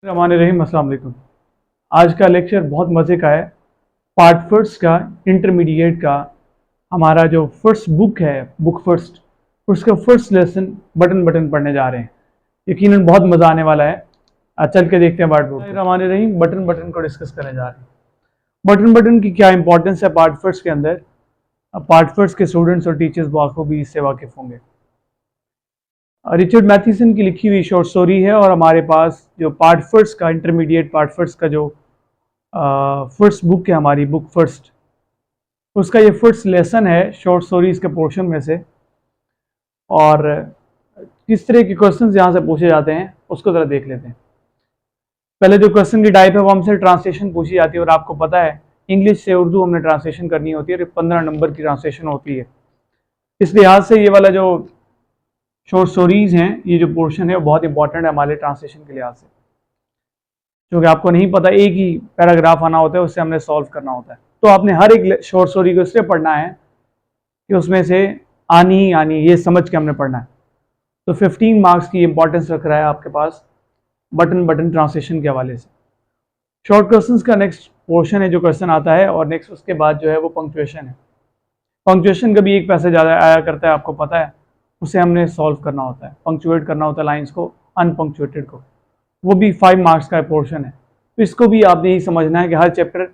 रहीम, अस्सलाम वालेकुम। आज का लेक्चर बहुत मज़े का है। पार्ट फर्स्ट का, इंटरमीडिएट का हमारा जो फर्स्ट बुक है, बुक फर्स्ट, उसका फर्स्ट लेसन बटन बटन पढ़ने जा रहे हैं। यकीनन बहुत मज़ा आने वाला है। चल के देखते हैं पार्ट बोर्ड। रहीम, बटन बटन को डिस्कस करने जा रहे हैं। बटन बटन की क्या इंपॉर्टेंस है पार्ट फर्स्ट के अंदर। पार्ट फर्स्ट के स्टूडेंट्स और टीचर्स बखूबी इससे वाकिफ़ होंगे। रिचर्ड मैथीसन की लिखी हुई शॉर्ट स्टोरी है और हमारे पास जो पार्ट फर्स्ट का, इंटरमीडिएट पार्ट फर्स्ट का जो फर्स्ट बुक है, हमारी बुक फर्स्ट, उसका ये फर्स्ट लेसन है शॉर्ट स्टोरीज के पोर्शन में से। और किस तरह के क्वेश्चंस यहाँ से पूछे जाते हैं उसको ज़रा देख लेते हैं। पहले जो क्वेश्चन की टाइप है वो हमसे ट्रांसलेशन पूछी जाती है, और आपको पता है इंग्लिश से उर्दू हमने ट्रांसलेशन करनी होती है, 15 नंबर की ट्रांसलेशन होती है। इस लिहाज से ये वाला जो शॉर्ट स्टोरीज हैं, ये जो पोर्शन है वो बहुत इंपॉर्टेंट है हमारे ट्रांसलेशन के लिहाज से, क्योंकि आपको नहीं पता एक ही पैराग्राफ आना होता है, उससे हमने सॉल्व करना होता है। तो आपने हर एक शॉर्ट स्टोरी को इसलिए पढ़ना है कि उसमें से आनी ही आनी, ये समझ के हमने पढ़ना है। तो 15 मार्क्स की इंपॉर्टेंस रख रहा है आपके पास बटन बटन ट्रांसलेशन के हवाले से। शॉर्ट क्वेश्चंस का नेक्स्ट पोर्शन है जो क्वेश्चन आता है, और नेक्स्ट उसके बाद जो है वो पंक्चुएशन है। पंक्चुएशन का भी एक पैसे ज़्यादा आया करता है, आपको पता है, उसे हमने सॉल्व करना होता है, पंक्चुएट करना होता है लाइन्स को, अनपंक्चुएटेड को। वो भी 5 मार्क्स का पोर्शन है। तो इसको भी आपने यही समझना है कि हर चैप्टर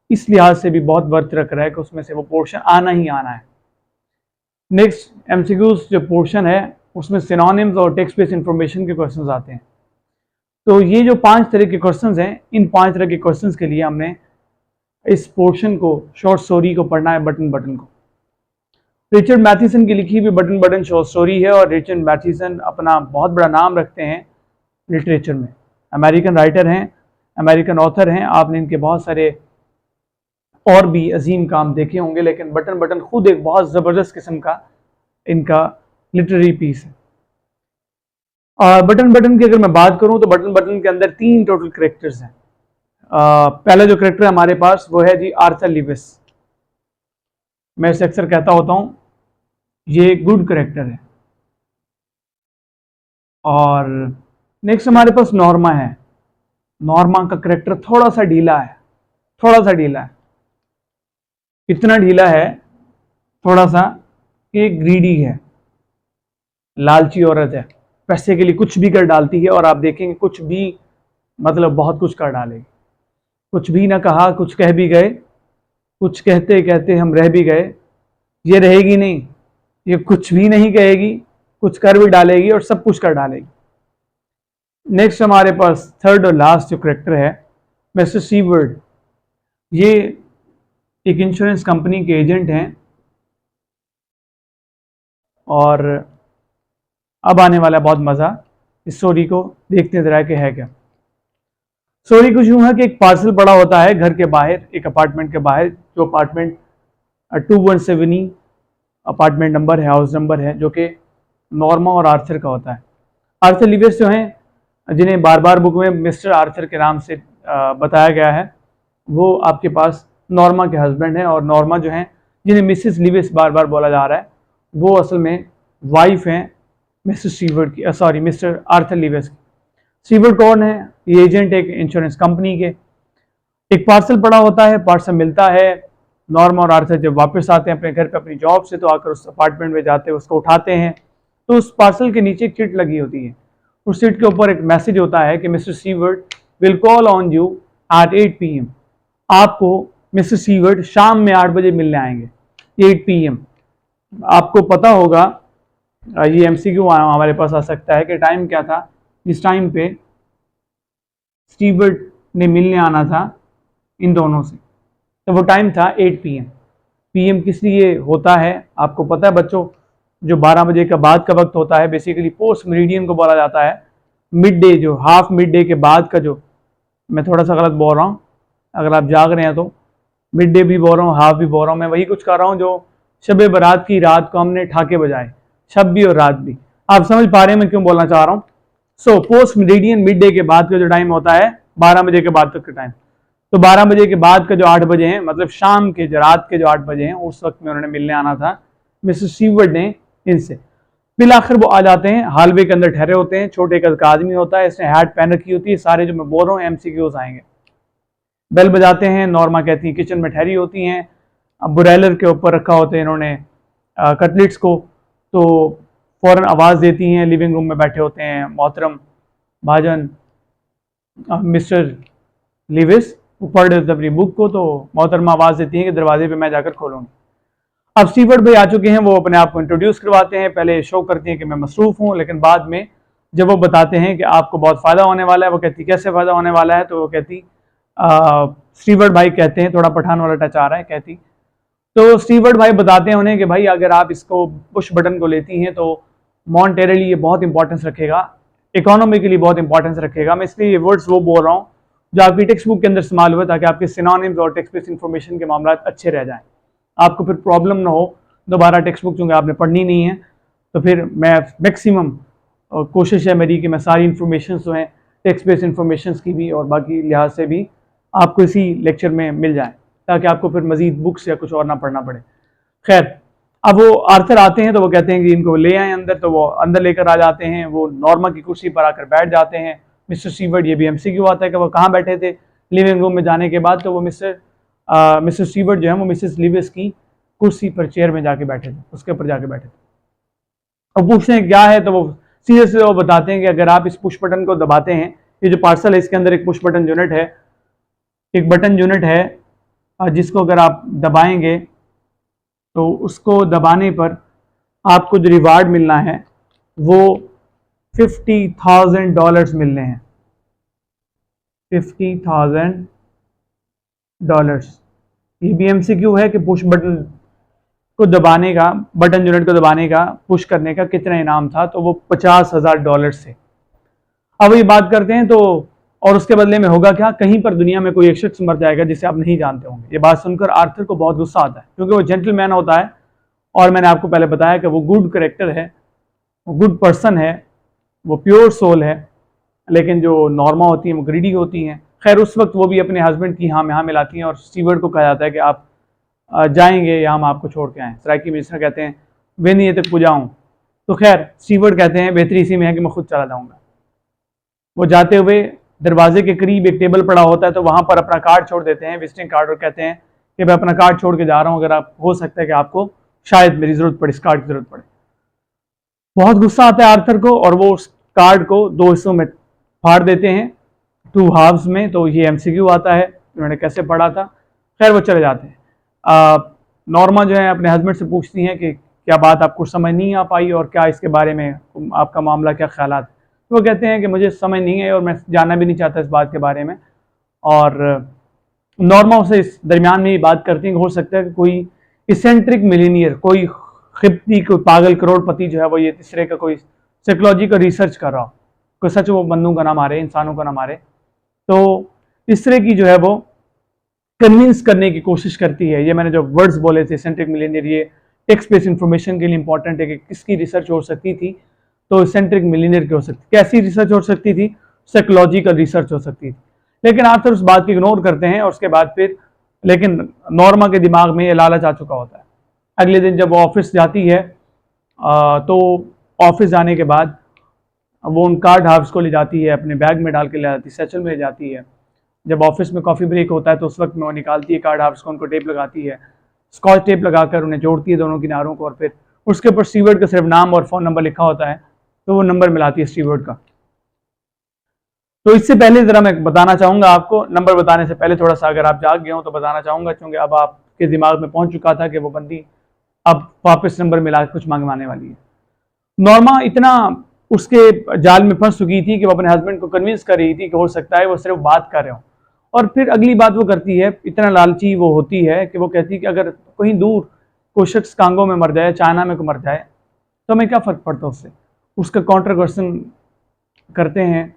इस लिहाज से भी बहुत वर्थ रख रहा है कि उसमें से वो पोर्शन आना ही आना है। नेक्स्ट एमसीक्यूज जो पोर्शन है उसमें सिनोनिम्स और टेक्स्ट बेस्ड इंफॉर्मेशन के क्वेश्चंस आते हैं। तो ये जो 5 तरह के क्वेश्चंस हैं, इन 5 तरह के क्वेश्चंस के लिए हमने इस पोर्शन को, शॉर्ट स्टोरी को पढ़ना है, बटन बटन को। रिचर्ड मैथीसन की लिखी हुई बटन बटन शॉर्ट स्टोरी है, और रिचर्ड मैथीसन अपना बहुत बड़ा नाम रखते हैं लिटरेचर में। अमेरिकन राइटर हैं, अमेरिकन ऑथर हैं। आपने इनके बहुत सारे और भी अजीम काम देखे होंगे, लेकिन बटन बटन खुद एक बहुत ज़बरदस्त किस्म का इनका लिटरेरी पीस है। और बटन बटन की अगर मैं बात करूं तो बटन बटन के अंदर 3 टोटल करेक्टर्स हैं। पहला जो करेक्टर है हमारे पास वो है जी आर्थर लिविस। मैं इसे अक्सर कहता होता हूं, ये गुड करेक्टर है। और नेक्स्ट हमारे पास नॉर्मा है। नॉर्मा का करेक्टर थोड़ा सा ढीला है, थोड़ा सा ढीला है। कितना ढीला है? थोड़ा सा, कि ग्रीडी है, लालची औरत है, पैसे के लिए कुछ भी कर डालती है। और आप देखेंगे कुछ भी मतलब बहुत कुछ कर डालेगी। कुछ भी ना कहा, कुछ कह भी गए, कुछ कहते कहते हम रह भी गए। ये रहेगी नहीं, ये कुछ भी नहीं कहेगी, कुछ कर भी डालेगी और सब कुछ कर डालेगी। नेक्स्ट हमारे पास थर्ड और लास्ट जो करेक्टर है मिस्टर सीवर्ड। ये एक इंश्योरेंस कंपनी के एजेंट हैं। और अब आने वाला बहुत मज़ा, इस स्टोरी को देखते जरा कि है क्या। स्टोरी कुछ यूँ है कि एक पार्सल पड़ा होता है घर के बाहर, एक अपार्टमेंट के बाहर, जो अपार्टमेंट 217 अपार्टमेंट नंबर है, हाउस नंबर है, जो कि नॉर्मा और आर्थर का होता है। आर्थर लिविस जो हैं, जिन्हें बार बार बुक में मिस्टर आर्थर के नाम से बताया गया है, वो आपके पास नॉर्मा के हस्बैंड हैं। और नॉर्मा जो हैं, जिन्हें मिसेस लिविस बार बार बोला जा रहा है, वो असल में वाइफ हैं मिस्टर सीवर्ड की, सॉरी मिस्टर आर्थर लिविस की। सीवर्ड कौन है? ये एजेंट एक इंश्योरेंस कंपनी के। एक पार्सल पड़ा होता है, पार्सल मिलता है। नॉर्मा और आर्थर जब वापस आते हैं अपने घर पे अपनी जॉब से, तो आकर उस अपार्टमेंट में जाते हैं, उसको उठाते हैं। तो उस पार्सल के नीचे एक चिट लगी होती है। उस चिट के ऊपर एक मैसेज होता है कि mister Seward will call on you at 8 PM। आपको मिस्टर सीवर्ड शाम में 8 बजे मिलने आएंगे, 8 PM। आपको पता होगा, ये MCQ हमारे पास आ सकता है कि टाइम क्या था जिस टाइम पे स्टीवर्ड ने मिलने आना था इन दोनों से। तो वो टाइम था 8 PM। PM किस लिए होता है आपको पता है बच्चों? जो 12 बजे का बाद का वक्त होता है, बेसिकली पोस्ट मेरिडियन को बोला जाता है। मिड डे, जो हाफ मिड डे के बाद का, जो मैं थोड़ा सा गलत बोल रहा हूँ, अगर आप जाग रहे हैं तो मिड डे भी बोल रहा हूँ, हाफ भी बोल रहा हूँ, मैं वही कुछ कर रहा हूँ जो शब बारात की रात को हमने ठाके बजाए, शब भी और रात भी। आप समझ पा रहे हैं मैं क्यों बोलना चाह रहा हूँ? So post meridian, mid day के बाद का जो टाइम होता है, 12 बजे के बाद तक का टाइम। तो 12 बजे के बाद का जो 8 बजे हैं, मतलब शाम के जो रात के जो 8 बजे हैं, उस वक्त में उन्होंने मिलने आना था मिस्टर सीवर्ड ने इनसे। फिर आखिर वो आ जाते हैं, हालवे के अंदर ठहरे होते हैं, छोटे कद का आदमी होता है, इसने हैट पहन रखी होती है, सारे जो मैं बोल रहा हूँ एमसीक्यूज आएंगे। बेल बजाते हैं, नॉर्मा कहती हैं किचन में ठहरी होती हैं, ब्रॉयलर के ऊपर रखा होते हैं इन्होंने कटलेट्स को, तो फ़ौरन आवाज़ देती हैं, लिविंग रूम में बैठे होते हैं मोहतरम भाजन मिस्टर लिविस, वो पढ़ रहे थे अपनी बुक को, तो मोहतरमा आवाज़ देती हैं कि दरवाजे पे मैं जाकर खोलूँगी। अब स्टीवर्ड भाई आ चुके हैं, वो अपने आप को इंट्रोड्यूस करवाते हैं, पहले शो करती हैं कि मैं मसरूफ़ हूँ, लेकिन बाद में जब वो बताते हैं कि आपको बहुत फ़ायदा होने वाला है, वो कहती कैसे फ़ायदा होने वाला है, तो वो कहती स्टीवर्ड भाई कहते हैं, थोड़ा पठान वाला टच आ रहा है, कहती तो स्टीवर्ड भाई बताते हैं उन्हें कि भाई अगर आप इसको पुश बटन को लेती हैं तो मॉनेटरीली ये बहुत इंपॉर्टेंस रखेगा, इकोनॉमिकली बहुत इंपॉर्टेंस रखेगा। मैं इसलिए ये वर्ड्स वो बोल रहा हूँ जो आपकी टेक्स्ट बुक के अंदर इस्तेमाल हुए, ताकि आपके सिनोनिम्स और टेक्स्ट बेस्ड इंफॉर्मेशन के मामला अच्छे रह जाएं, आपको फिर प्रॉब्लम ना हो दोबारा टेक्स्ट बुक चूँकि आपने पढ़नी नहीं है। तो फिर मैं मैक्सिमम कोशिश है मेरी कि मैं सारी इन्फॉर्मेशन जो हैं टेक्स्ट बेस्ड इंफॉर्मेशन की भी और बाकी लिहाज से भी आपको इसी लेक्चर में मिल जाए, ताकि आपको फिर मजीद बुक्स या कुछ और ना पढ़ना पड़े। खैर, अब वो आर्थर आते हैं तो वो कहते हैं कि इनको ले आए अंदर, तो वो अंदर लेकर आ जाते हैं, वो नॉर्मा की कुर्सी पर आकर बैठ जाते हैं। मिस्टर स्टीवर्ड, ये भी एमसीक्यू आता है कि वो कहाँ बैठे थे लिविंग रूम में जाने के बाद, तो वो मिस्टर स्टीवर्ड जो है वो मिसेस लिविस की कुर्सी पर चेयर में जाके बैठे थे, उसके ऊपर जाके बैठे थे। और पूछते हैं क्या है, तो वो सीरियसली वो बताते हैं कि अगर आप इस पुश बटन को दबाते हैं, ये जो पार्सल है इसके अंदर एक पुश बटन यूनिट है, एक बटन यूनिट है जिसको अगर आप दबाएंगे तो उसको दबाने पर आपको जो रिवार्ड मिलना है वो $50,000 मिलने हैं। $50,000। ये भी एमसीक्यू है कि पुश बटन को दबाने का, बटन यूनिट को दबाने का, पुश करने का कितना इनाम था, तो वो $50,000 से। अब ये बात करते हैं तो, और उसके बदले में होगा क्या, कहीं पर दुनिया में कोई एक शख्स मर जाएगा जिसे आप नहीं जानते होंगे। ये बात सुनकर आर्थर को बहुत गुस्सा आता है, क्योंकि वो जेंटलमैन होता है और मैंने आपको पहले बताया कि वो गुड करेक्टर है, वो गुड पर्सन है, वो प्योर सोल है, लेकिन जो नॉर्मा होती हैं वो ग्रीडी होती हैं। खैर, उस वक्त वो भी अपने हस्बैंड की हाँ में हाँ मिलाती हैं और स्टीवर्ड को कहा जाता है कि आप जाएंगे या हम आपको छोड़ के आएँ। सराइकी मिनिस्टर कहते हैं वे नहीं तक पुजाऊँ, तो खैर स्टीवर्ड कहते हैं बेहतरी इसी में है कि मैं खुद चला जाऊँगा। वो जाते हुए दरवाजे के करीब एक टेबल पड़ा होता है, तो वहाँ पर अपना कार्ड छोड़ देते हैं, विजिटिंग कार्ड, और कहते हैं कि मैं अपना कार्ड छोड़ के जा रहा हूँ, अगर आप हो सकता है कि आपको शायद मेरी ज़रूरत पड़े, इस कार्ड की ज़रूरत पड़े। बहुत गुस्सा आता है आर्थर को और वो उस कार्ड को दो हिस्सों में फाड़ देते हैं, 2 हाफ्स में। तो ये एमसीक्यू आता है, उन्होंने कैसे पढ़ा था। खैर, वो चले जाते हैं। नॉर्मा जो है अपने हस्बैंड से पूछती हैं कि क्या बात आपको समझ नहीं आ पाई और क्या इसके बारे में आपका मामला, क्या ख्यालात। तो वो कहते हैं कि मुझे समझ नहीं है और मैं जानना भी नहीं चाहता इस बात के बारे में। और नॉर्मा उसे इस दरमियान में ये बात करती हैं कि हो सकता है कि कोई इसेंट्रिक मिलीनियर, कोई खिप्ती, कोई पागल करोड़पति जो है वो ये तीसरे का कोई साइकोलॉजी का रिसर्च कर रहा हो, कोई सच वो बंदों का ना मारे, इंसानों का ना मारे। तो इस तरह की जो है वो कन्विंस करने की कोशिश करती है। ये मैंने जो वर्ड्स बोले थे सेंट्रिक मिलीनियर, ये टेक्स्ट बेस्ड इंफॉर्मेशन के लिए इंपॉर्टेंट है कि किसकी रिसर्च हो सकती थी, तो सेंट्रिक मिलीनियर की हो सकती, कैसी रिसर्च हो सकती थी, साइकोलॉजिकल रिसर्च हो सकती थी। लेकिन आर्थर उस बात को इग्नोर करते हैं और उसके बाद फिर, लेकिन नॉर्मा के दिमाग में ये लालच आ चुका होता है। अगले दिन जब वो ऑफिस जाती है तो ऑफिस जाने के बाद वो उन कार्ड हार्व्स को ले जाती है, अपने बैग में डाल के ले जाती है, सैचल में ले जाती है। जब ऑफिस में कॉफ़ी ब्रेक होता है तो उस वक्त में वो निकालती है कार्ड हार्व्स को, उनको टेप लगाती है, स्कॉच टेप लगाकर उन्हें जोड़ती है दोनों किनारों को, और फिर उसके ऊपर स्टीवर्ड का सिर्फ नाम और फ़ोन नंबर लिखा होता है, तो वो नंबर मिलाती है स्टीवर्ड का। तो इससे पहले ज़रा मैं बताना चाहूँगा आपको, नंबर बताने से पहले थोड़ा सा अगर आप जाग गए हो तो बताना चाहूँगा, क्योंकि अब आपके दिमाग में पहुँच चुका था कि वो बंदी अब वापस नंबर मिला कुछ मांगवाने वाली है। नॉर्मा इतना उसके जाल में फंस चुकी थी कि वो अपने हस्बैंड को कन्विंस कर रही थी कि हो सकता है वो सिर्फ बात कर रहे हो, और फिर अगली बात वो करती है, इतना लालची वो होती है कि वो कहती है कि अगर कहीं दूर कोई शख्स कांगो में मर जाए, चाइना में को मर जाए, तो हमें क्या फ़र्क पड़ता उससे। उसका काउंटर क्वेश्चन करते हैं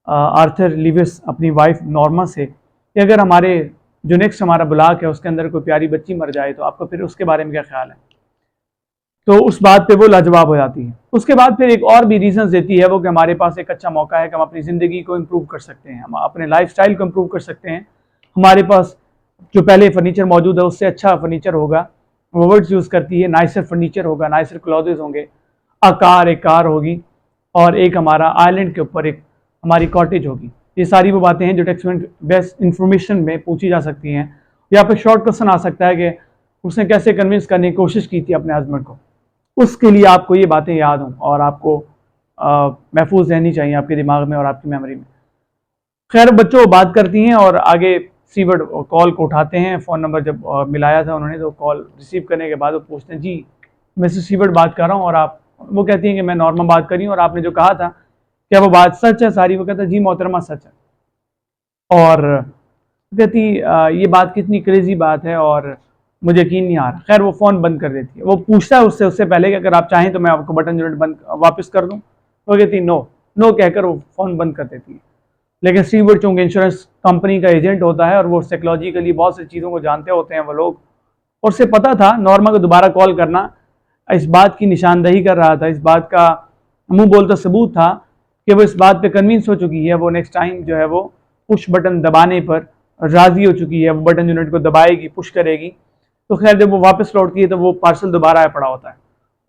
आर्थर लिविस अपनी वाइफ नॉर्मा से कि अगर हमारे जो नेक्स्ट हमारा ब्लॉक है उसके अंदर कोई प्यारी बच्ची मर जाए तो आपको फिर उसके बारे में क्या ख्याल है। तो उस बात पे वो लाजवाब हो जाती है। उसके बाद फिर एक और भी रीजंस देती है वो कि हमारे पास एक अच्छा मौका है कि हम अपनी ज़िंदगी को इम्प्रूव कर सकते हैं, हम अपने लाइफस्टाइल को इम्प्रूव कर सकते हैं। हमारे पास जो पहले फर्नीचर मौजूद है उससे अच्छा फर्नीचर होगा, वो वर्ड्स यूज़ करती है, नाइसर फर्नीचर होगा, नाइसर क्लॉथेज होंगे, एक कार होगी और एक हमारा आइलैंड के ऊपर एक हमारी कॉटेज होगी। ये सारी वो बातें हैं जो टेक्स्ट बेस्ड इंफॉर्मेशन में पूछी जा सकती हैं। यहाँ पे शॉर्ट क्वेश्चन आ सकता है कि उसने कैसे कन्विंस करने की कोशिश की थी अपने हस्बैंड को। उसके लिए आपको ये बातें याद हों और आपको महफूज रहनी चाहिए आपके दिमाग में और आपकी मेमोरी में। खैर बच्चों बात करती हैं और आगे सीवर्ड कॉल को उठाते हैं। फ़ोन नंबर जब मिलाया था उन्होंने तो कॉल रिसीव करने के बाद वो पूछते हैं, जी मिसेस सीवर्ड बात कर रहा हूँ और आप, वो कहती हैं कि मैं नॉर्मल बात कर रही हूँ और आपने जो कहा था क्या वो बात सच है सारी? वो कहता है जी मोहतरमा सच है। और कहती ये बात कितनी क्रेजी बात है और मुझे यकीन नहीं आ रहा। खैर वो फ़ोन बंद कर देती है। वो पूछता है उससे पहले कि अगर आप चाहें तो मैं आपको बटन यूनिट बंद वापस कर दूँ। वो कहती नो नो कहकर वो फ़ोन बंद कर देती है। लेकिन सीवर्ड चूंकि इंश्योरेंस कंपनी का एजेंट होता है और वो साइकोलॉजिकली बहुत सी चीज़ों को जानते होते हैं वो लोग, और उसे पता था नॉर्मा को दोबारा कॉल करना इस बात की निशानदही कर रहा था, इस बात का मुंह बोलता सबूत था कि वो इस बात पे कन्विंस हो चुकी है, वो नेक्स्ट टाइम जो है वो पुश बटन दबाने पर राज़ी हो चुकी है, वो बटन यूनिट को दबाएगी, पुश करेगी। तो खैर जब वो वापस लौटती है तो वो पार्सल दोबारा पड़ा होता है।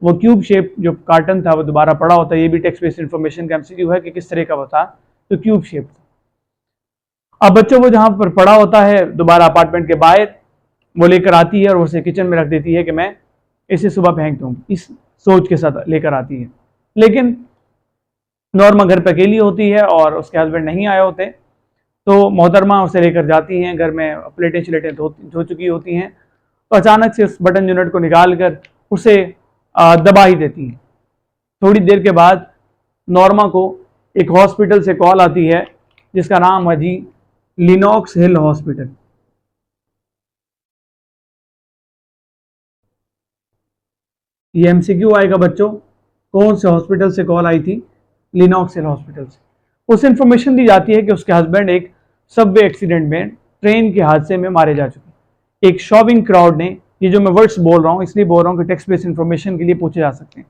वो क्यूब शेप जो कार्टन था वो दोबारा पड़ा होता है। ये भी टेक्स्ट बेस्ड इन्फॉर्मेशन का एमसीक्यू है कि किस तरह का वो था, तो क्यूब शेप था। अब बच्चों को जहाँ पर पड़ा होता है दोबारा अपार्टमेंट के बाहर वो लेकर आती है और उसे किचन में रख देती है कि मैं इसे सुबह फेंक दूंगी, इस सोच के साथ लेकर आती है। लेकिन नॉर्मा घर पर अकेली होती है और उसके हस्बैंड नहीं आए होते, तो मोहतरमा उसे लेकर जाती हैं। घर में प्लेटें शलेटें धो चुकी होती हैं, तो अचानक से उस बटन यूनिट को निकाल कर उसे दबा ही देती हैं। थोड़ी देर के बाद नॉर्मा को एक हॉस्पिटल से कॉल आती है जिसका नाम है जी लिनॉक्स हिल हॉस्पिटल। ये एमसीक्यू आएगा बच्चों, कौन से हॉस्पिटल से कॉल आई थी? लिनॉक्स हिल हॉस्पिटल से। उसे इंफॉर्मेशन दी जाती है कि उसके हस्बैंड एक सबवे एक्सीडेंट में ट्रेन के हादसे में मारे जा चुके। एक शॉपिंग क्राउड ने, ये जो मैं वर्ड्स बोल रहा हूँ इसलिए बोल रहा हूँ कि टेक्स्ट बेस्ड इंफॉर्मेशन के लिए पूछे जा सकते हैं।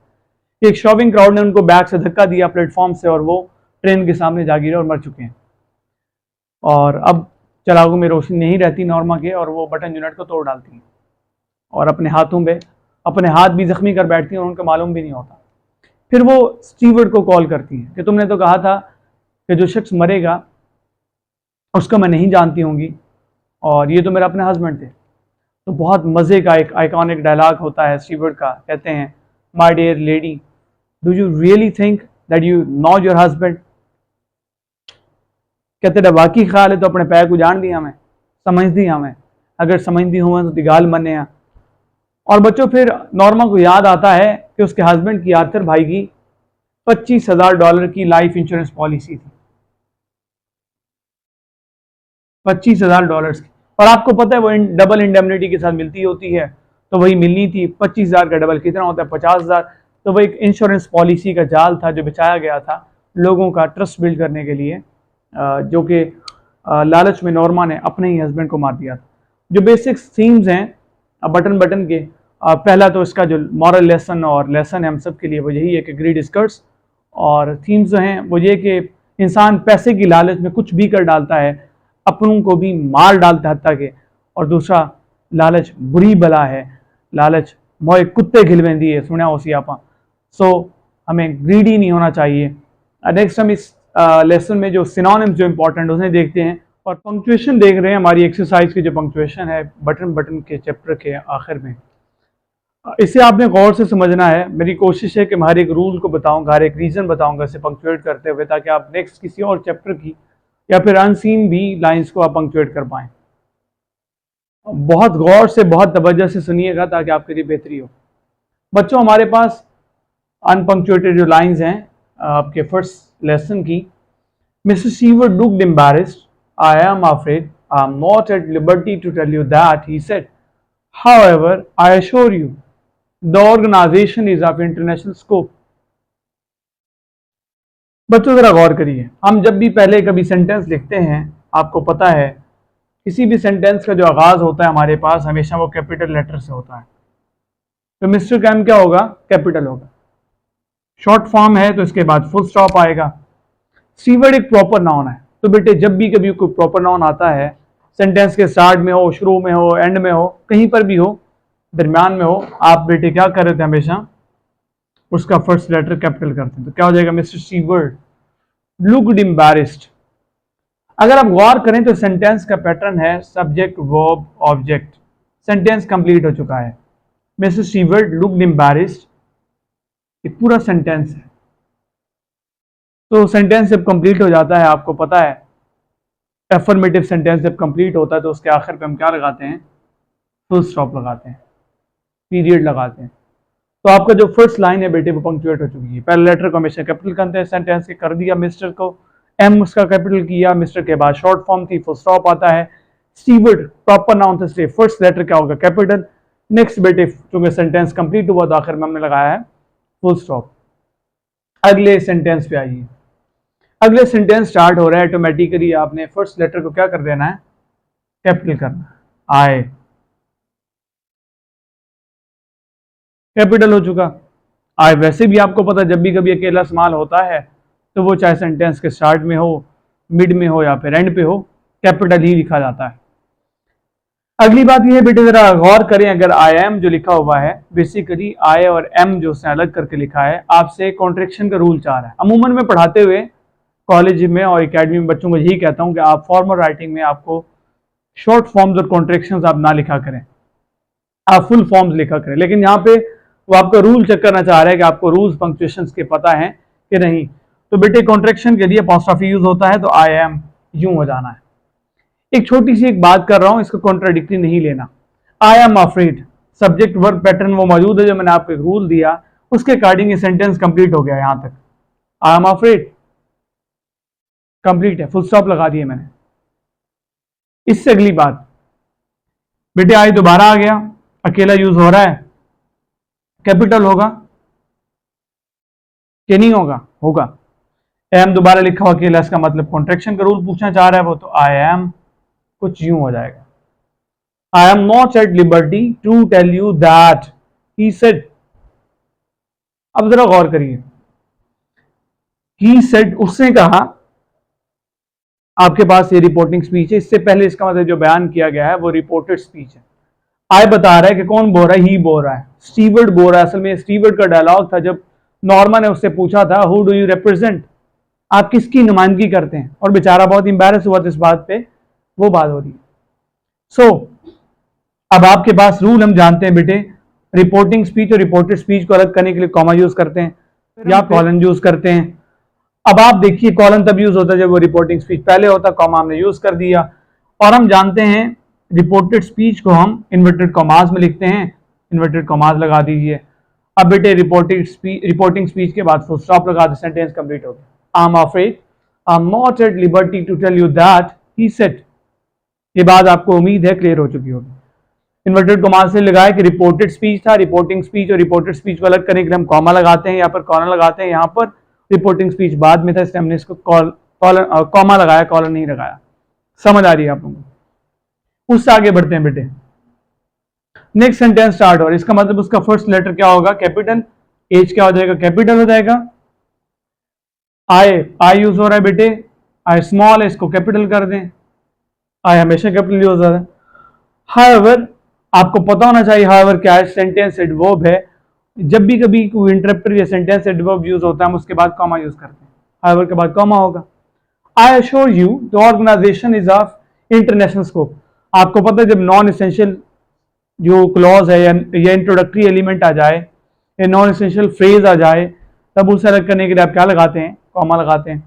एक शॉपिंग क्राउड ने उनको बैग से धक्का दिया प्लेटफॉर्म से और वो ट्रेन के सामने जा गिरे और मर चुके हैं। और अब चरागों में रोशनी नहीं रहती नॉर्मा के और वो बटन यूनिट को तोड़ डालती हैं और अपने हाथों में अपने हाथ भी जख्मी कर बैठती हैं और उनको मालूम भी नहीं होता। फिर वो स्टीवर्ड को कॉल करती हैं कि तुमने तो कहा था कि जो शख्स मरेगा उसको मैं नहीं जानती होंगी और ये तो मेरा अपने हस्बैंड थे। तो बहुत मज़े का एक आइकॉनिक डायलॉग होता है स्टीवर्ड का, कहते हैं my dear lady do you really think that you know your husband? कहते वाकई ख्याल है तो अपने पैर को जान दिया मैं, समझ दी हमें, अगर समझ दी हुआ तो दिगाल मने। और बच्चों फिर नॉर्मा को याद आता है कि उसके हस्बैंड की आर्थर भाई की $25,000 की लाइफ इंश्योरेंस पॉलिसी थी, $25,000 की। और आपको पता है वो डबल इंडेमनिटी के साथ मिलती होती है, तो वही मिलनी थी। 25,000 का डबल कितना होता है? 50,000। तो वो एक इंश्योरेंस पॉलिसी का जाल था जो बिछाया गया था लोगों का ट्रस्ट बिल्ड करने के लिए, जो कि लालच में नॉर्मा ने अपने ही हस्बैंड को मार दिया था। जो बेसिक थीम्स हैं बटन के, पहला तो इसका जो मॉरल लेसन और लेसन है हम सब के लिए वो यही है कि ग्रीड इज कर्स। और थीम्स जो हैं वो ये कि इंसान पैसे की लालच में कुछ भी कर डालता है, अपनों को भी मार डालता है हत्ता के। और दूसरा, लालच बुरी बला है, लालच मोए कुत्ते खिलवेंदी है, सुना हो सियापा। सो हमें ग्रीडी नहीं होना चाहिए। नेक्स्ट हम इस लेसन में जो सिनोनिम्स जो इंपॉर्टेंट है उन्हें देखते हैं और पंक्चुएशन देख रहे हैं। हमारी एक्सरसाइज की जो पंक्चुएशन है बटन के चैप्टर के आखिर में, इसे आपने गौर से समझना है। मेरी कोशिश है कि मैं हर एक रूल को बताऊंगा, हर एक रीज़न बताऊंगा इसे पंक्चुएट करते हुए, ताकि आप नेक्स्ट किसी और चैप्टर की या फिर अनसीन भी लाइंस को आप पंक्चुएट कर पाएँ। बहुत गौर से, बहुत तवज्जो से सुनिएगा ताकि आपके लिए बेहतरी हो। बच्चों हमारे पास अनपंक्चुएटेड जो लाइंस हैं आपके फर्स्ट लेसन की, mister Seward looked embarrassed, I am afraid, I am not at liberty to tell you that, he said, however I assure you the organization is of international scope। बच्चों जरा गौर करिए, हम जब भी पहले कभी सेंटेंस लिखते हैं, आपको पता है किसी भी सेंटेंस का जो आगाज होता है हमारे पास हमेशा वो कैपिटल लेटर से होता है। तो मिस्टर कैम क्या होगा? कैपिटल होगा। शॉर्ट फॉर्म है तो इसके बाद फुल स्टॉप आएगा। सीवर्ड एक प्रॉपर नाउन है, तो बेटे जब भी कभी कोई प्रॉपर नाउन आता है, सेंटेंस के स्टार्ट में हो, शुरू में हो, एंड में हो, कहीं पर भी हो, दरम्यान में हो, आप बेटे क्या कर रहे थे? हमेशा उसका फर्स्ट लेटर कैपिटल करते हैं, तो क्या हो जाएगा, मिस्टर सीवर्ड लुक्ड एम्बैरेस्ड। अगर आप गौर करें तो सेंटेंस का पैटर्न है subject verb object, sentence complete हो चुका है। मिस्टर सीवर्ड लुक्ड एम्बैरेस्ड, एक पूरा सेंटेंस है। तो सेंटेंस जब कंप्लीट हो जाता है, आपको पता है एफर्मेटिव सेंटेंस जब कंप्लीट होता है तो उसके आखिर पे हम क्या लगाते हैं, फुल स्टॉप लगाते हैं, पीरियड लगाते हैं। तो आपका जो फर्स्ट लाइन है बेटे वो पंक्चुएट हो चुकी है। पहले लेटर को हमेशा कैपिटल करते हैं, सेंटेंस के कर दिया मिस्टर को, एम उसका कैपिटल किया, मिस्टर के बाद शॉर्ट फॉर्म थी, फुल स्टॉप आता है। स्टीवर्ड प्रॉपर नाउन था, इसलिए फर्स्ट लेटर क्या होगा, कैपिटल। नेक्स्ट बेटे चूंकि सेंटेंस कंप्लीट हुआ तो आखिर में हमने लगाया है फुल स्टॉप। अगले सेंटेंस पे आइए। अगले सेंटेंस स्टार्ट हो रहा है, ऑटोमेटिकली आपने फर्स्ट लेटर को क्या कर देना है, कैपिटल करना है। आए कैपिटल हो चुका। आए वैसे भी आपको पता जब भी कभी अकेला इस्तेमाल होता है तो वो चाहे सेंटेंस के स्टार्ट में हो, मिड में हो या फिर एंड पे हो, कैपिटल ही लिखा जाता है। अगली बात यह है बेटे जरा गौर करें, अगर आई एम जो लिखा हुआ है बेसिकली आई और एम जो उसने अलग करके लिखा है, आपसे कॉन्ट्रैक्शन का रूल चाह रहा है। अमूमन में पढ़ाते हुए कॉलेज में और एकेडमी में बच्चों को यही कहता हूं कि आप फॉर्मल राइटिंग में आपको शॉर्ट फॉर्म्स और कॉन्ट्रैक्शंस आप ना लिखा करें, आप फुल फॉर्म्स लिखा करें। लेकिन यहाँ पे वो आपका रूल चेक करना चाह रहा है कि आपको रूल्स पंक्चुएशन के पता है कि नहीं। तो बेटे कॉन्ट्रैक्शन के लिए अपॉस्ट्रोफी यूज होता है, तो आई एम यूं हो जाना है। एक छोटी सी एक बात कर रहा हूं, इसको कॉन्ट्राडिक्टरी नहीं लेना। आई am afraid, subject verb pattern वो मौजूद है जो मैंने आपको एक रूल दिया, उसके अकॉर्डिंग ये सेंटेंस कंप्लीट हो गया। यहां तक आई एम अफ्रेड कंप्लीट है, फुल स्टॉप लगा दिए मैंने। इससे अगली बात बेटे आई दोबारा आ गया, अकेला यूज हो रहा है, कैपिटल होगा कि नहीं होगा, होगा। एम दोबारा लिखा हुआ अकेला, इसका मतलब कॉन्ट्रैक्शन का रूल पूछना चाह रहा है वो, तो आई एम कुछ यूं हो जाएगा, I am not at liberty to tell you that he said. अब जरा गौर करिए, ही सेड उसने कहा, आपके पास ये रिपोर्टिंग स्पीच है, इससे पहले इसका मतलब जो बयान किया गया है वो रिपोर्टेड स्पीच है। आई बता रहा है कि कौन बोल रहा है, ही बोल रहा है, स्टीवर्ड बोल रहा है। असल में स्टीवर्ड का डायलॉग था जब नॉर्मन ने उससे पूछा था हु डू यू रिप्रेजेंट, आप किसकी नुमाइंदगी करते हैं, और बेचारा बहुत इंबैरेस हुआ था इस बात पे, वो बात हो रही है। सो अब आपके पास रूल हम जानते हैं बेटे, रिपोर्टिंग स्पीच और रिपोर्टेड स्पीच को अलग करने के लिए कॉमा यूज करते हैं या कॉलन यूज करते हैं। अब आप देखिए कॉलन तब यूज होता है जब वो रिपोर्टिंग स्पीच पहले होता, कॉमा हमने यूज कर दिया। और हम जानते हैं रिपोर्टेड स्पीच को हम इन्वर्टेड कॉमास में लिखते हैं, इन्वर्टेड कॉमास लगा दीजिए। अब बेटे रिपोर्टिंग स्पीच के बाद फुल स्टॉप लगा दे, सेंटेंस कंप्लीट हो गया। I am afraid I am not at liberty to tell you that he said. ये बात आपको उम्मीद है क्लियर हो चुकी होगी। इन्वर्टेड कॉमा से लगाया कि रिपोर्टेड स्पीच था, रिपोर्टिंग स्पीच और रिपोर्टेड स्पीच को अलग करने के लिए हम कॉमा लगाते हैं, यहाँ पर कॉलन लगाते हैं। यहाँ पर रिपोर्टिंग स्पीच बाद में था इसलिए हमने इसको कॉमा लगाया, कॉलन नहीं लगाया। समझ आ रही है आप लोगों को? उससे आगे बढ़ते हैं बेटे, नेक्स्ट सेंटेंस स्टार्ट हो रहा है, इसका मतलब उसका फर्स्ट लेटर क्या होगा, कैपिटल। एज क्या हो जाएगा, कैपिटल हो जाएगा। आई यूज हो रहा है बेटे, आई स्मॉल है, इसको कैपिटल कर दें, आई हमेशा कैपिटल यूज हो रहा है। हाउएवर आपको पता होना चाहिए, हाउएवर क्या है, सेंटेंस एडवर्ब है। जब भी कभी कोई इंटरप्टर या सेंटेंस एडवर्ब यूज होता है हम उसके बाद कॉमा यूज करते हैं, हाउएवर के बाद कॉमा होगा। I assure you the organisation is of international scope. आपको पता है जब नॉन एसेंशियल जो क्लॉज है या इंट्रोडक्टरी एलिमेंट आ जाए या नॉन एसेंशियल फ्रेज आ जाए, तब उसे अलग करने के लिए आप क्या लगाते हैं, कॉमा लगाते हैं।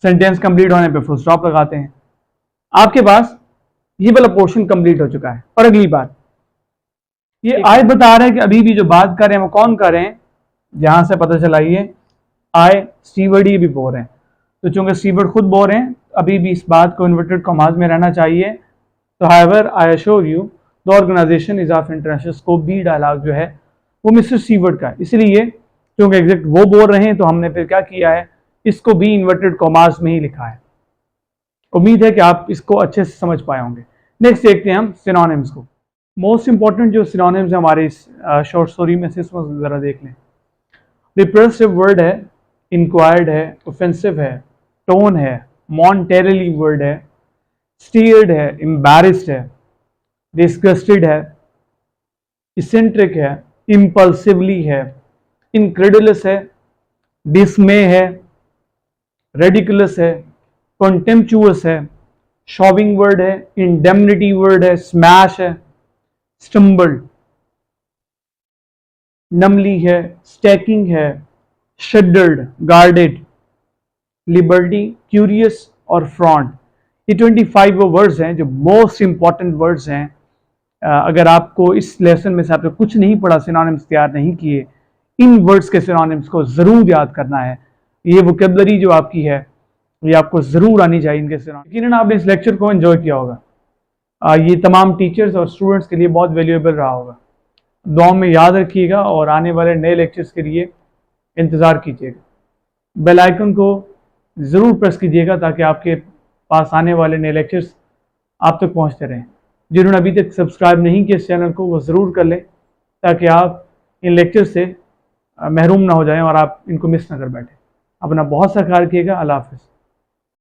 सेंटेंस कंप्लीट होने पे फुल स्टॉप लगाते हैं। आपके पास ये वाला पोर्शन कंप्लीट हो चुका है। और अगली बात, ये आय बता रहे हैं कि अभी भी जो बात कर रहे हैं वो कौन कर रहे हैं, जहां से पता चला ये आय स्टीवर्ड ही भी बोल रहे हैं। तो चूंकि स्टीवर्ड खुद बोल रहे हैं अभी भी इस बात को इन्वर्टेड कॉमास में रहना चाहिए। तो however I assure you the organisation is of international scope, B dialogue जो है वो मिस्टर स्टीवर्ड का है, इसलिए क्योंकि एग्जैक्ट वो बोल रहे हैं तो हमने फिर क्या किया है, इसको भी इन्वर्टेड कॉमास में ही लिखा है। उम्मीद है कि आप इसको अच्छे से समझ पाए होंगे। नेक्स्ट देखते हैं हम सिनोनिम्स को। मोस्ट इंपॉर्टेंट जो सिनोनिम्स है हमारे इस शॉर्ट स्टोरी में से, इसको जरा देख लें। रिप्रेसिव वर्ड है, इंक्वायर्ड है, ऑफेंसिव है, टोन है, मॉन्टेरली वर्ड है, स्टीयर्ड है, एम्बैरेस्ड है, डिस्गस्टेड है, इसेंट्रिक है, इम्पल्सिवली है, इनक्रेडुलस है, डिसमे है, रेडिकुलस है, कॉन्टेम्पचुअस है, शॉविंग वर्ड है, इंडेमनिटी वर्ड है, स्मैश है, स्टम्बल्ड, नमली है, स्टैकिंग है, शड्डर्ड, गार्डेड, लिबर्टी, क्यूरियस और फ्रॉन्ट। ये 25 वो वर्ड्स हैं जो मोस्ट इंपॉर्टेंट वर्ड्स हैं। अगर आपको इस लेसन में से आपने कुछ नहीं पढ़ा, सिनोनिम्स तैयार नहीं किए, इन वर्ड्स के सिनोनिम्स को ज़रूर याद करना है। ये वोकेबलरी जो आपकी है ये आपको ज़रूर आनी चाहिए इनके सिनोनिम्स। यकीनन आपने इस लेक्चर को एंजॉय किया होगा। ये तमाम टीचर्स और स्टूडेंट्स के लिए बहुत वैल्यूएबल रहा होगा। दुआ में याद रखिएगा और आने वाले नए लेक्चर्स के लिए इंतज़ार कीजिएगा। बेल आइकन को ज़रूर प्रेस कीजिएगा ताकि आपके पास आने वाले नए लेक्चर्स आप तक पहुंचते रहें। जिन्होंने अभी तक सब्सक्राइब नहीं किया इस चैनल को वो ज़रूर कर लें ताकि आप इन लेक्चर से महरूम ना हो जाएं और आप इनको मिस ना कर बैठें। अपना बहुत सा ख्याल रखिएगा। अल्लाह हाफ़िज़।